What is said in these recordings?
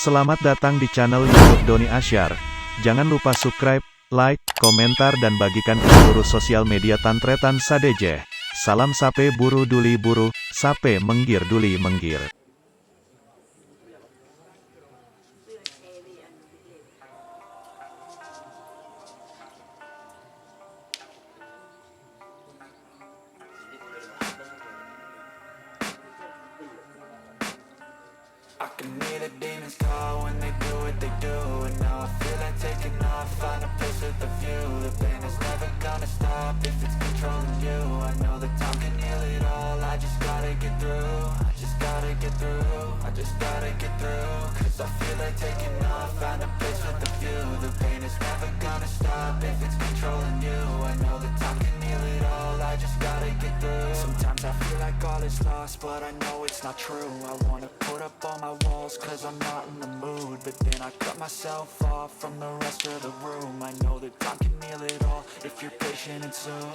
Selamat datang di channel YouTube Doni Ashar. Jangan lupa subscribe, like, komentar dan bagikan ke seluruh sosial media tantretan sadejeh. Salam sape buru duli buru, sape menggir duli menggir. I can hear the demons call when they do what they do. And now I feel like taking off, find a place with a view. The pain is never gonna stop if it's controlling you. I know that time can heal it all, I just gotta get through. I just gotta get through, I just gotta get through. Cause I feel like taking off, find a place with a view. The pain is never gonna stop if it's controlling you. I know that time can heal it all, I just gotta get through. Sometimes I feel like all is lost, but I know it's not true. I wanna put up all my walls cause I'm not in the mood, but then I cut myself off from the rest of the room. I know that time can heal it all if you're patient and soon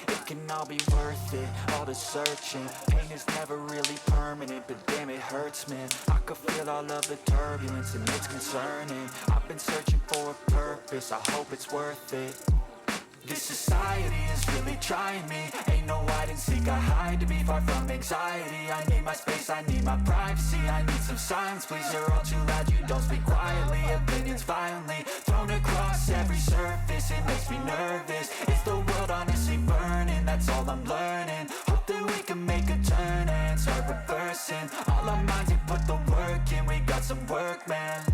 it can all be worth it, all the searching. Pain is never really permanent, but damn it hurts, man. I could feel all of the turbulence and it's concerning. I've been searching for a purpose, I hope it's worth it. This society is really trying me. Ain't no hide and seek, I hide to be far from anxiety. I need my space, I need my privacy. I need some silence, please, you're all too loud. You don't speak quietly, opinions violently thrown across every surface. It makes me nervous, is the world honestly burning? That's all I'm learning. Hope that we can make a turn and start reversing. All our minds, we put the work in. We got some work, man.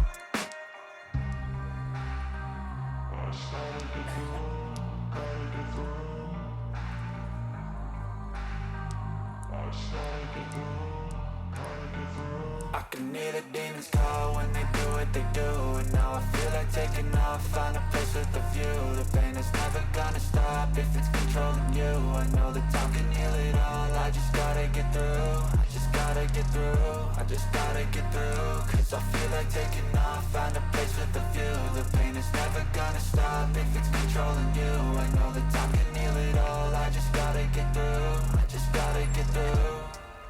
I can hear the demons call when they do what they do. And now I feel like taking off, find a place with a view. The pain is never gonna stop if it's controlling you. I know that time can heal it all, I just gotta get through. I just gotta get through, I just gotta get through. Cause I feel like taking off, find a place with a view. The pain is never gonna stop if it's controlling you. I know that time can heal it all, I just gotta get through. I just gotta get through.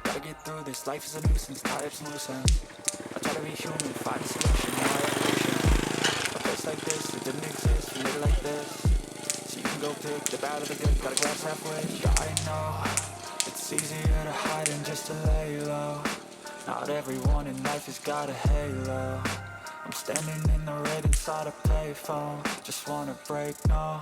Gotta get through this, life is a nuisance, tie up some loose ends. I try to be human, find a solution, now I have patience. A place like this, it didn't exist, we live it like this. So you can go pick the bad or the good, got a glass halfway. Yeah, I know, it's easier to hide than just to lay low. Not everyone in life has got a halo. I'm standing in the red inside a payphone. Just wanna break, no,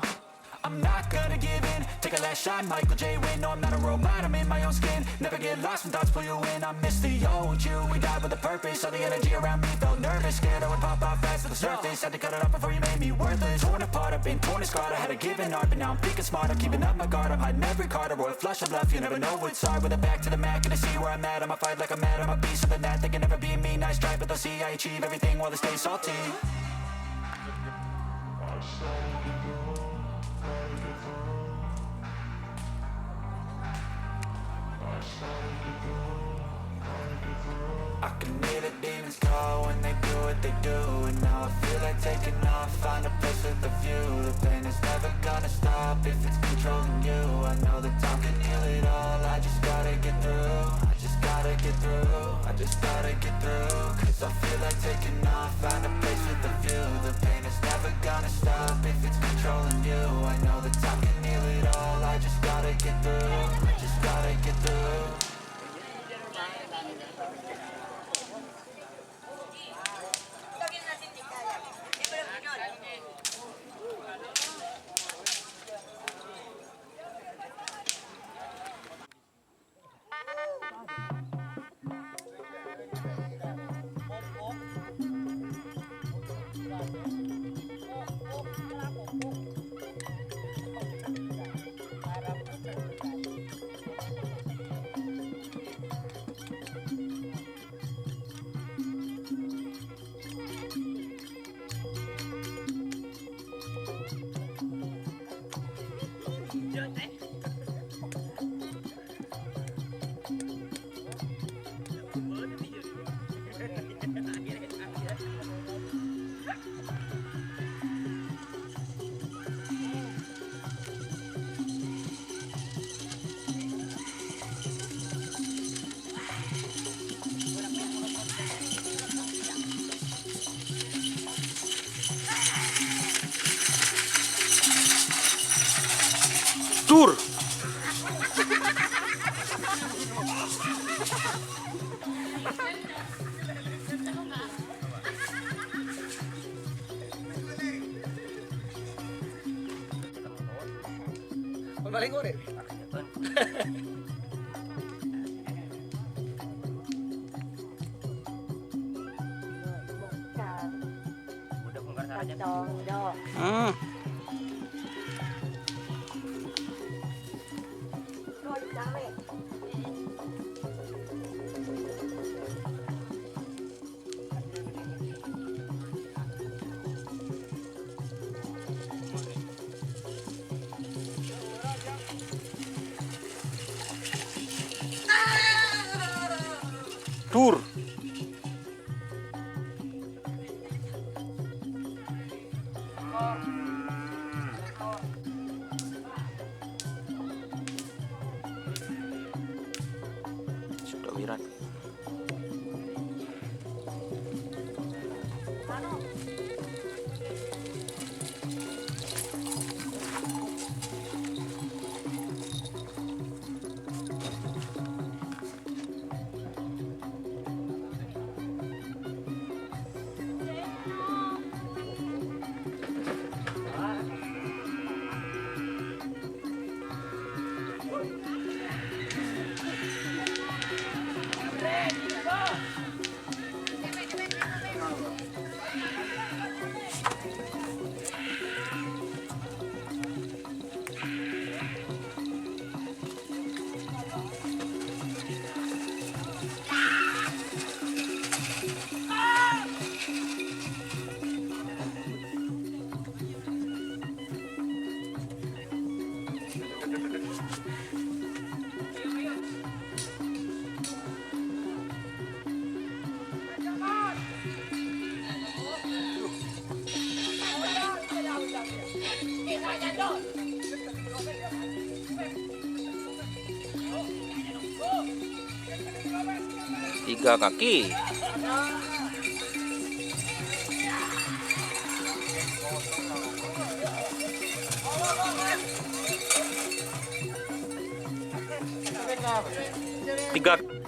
I'm not gonna give in. Take a last shot, Michael J. Win. No, I'm not a robot, I'm in my own skin. Never get lost when thoughts pull you in. I miss the old you, we died with a purpose. All the energy around me felt nervous. Scared I would pop out fast to the surface. Had to cut it off before you made me worthless. Torn apart, I've been torn and scarred. I had a given art, but now I'm thinking smart. I'm keeping up my guard, I'm hiding every card. A royal flush of bluff, you never know what's hard. With a back to the mat, gonna see where I'm at. I'ma fight like I'm mad, I'ma be something that they can never be me. Nice try, but they'll see I achieve everything while they stay salty. I can hear the demons call when they do what they do. And now I feel like taking off, find a place with a view. The pain is never gonna stop if it's controlling you. I know that time can heal it all, I just gotta get through. I just gotta get through, I just gotta get through. Cause I feel like taking off, find a place with a view. The pain is never gonna stop if it's controlling you. I know that time can heal it all, I just gotta get through. I just gotta get through. Dur. Balik gue. Dur. Sudah wiran. Tiga kaki. Tiga.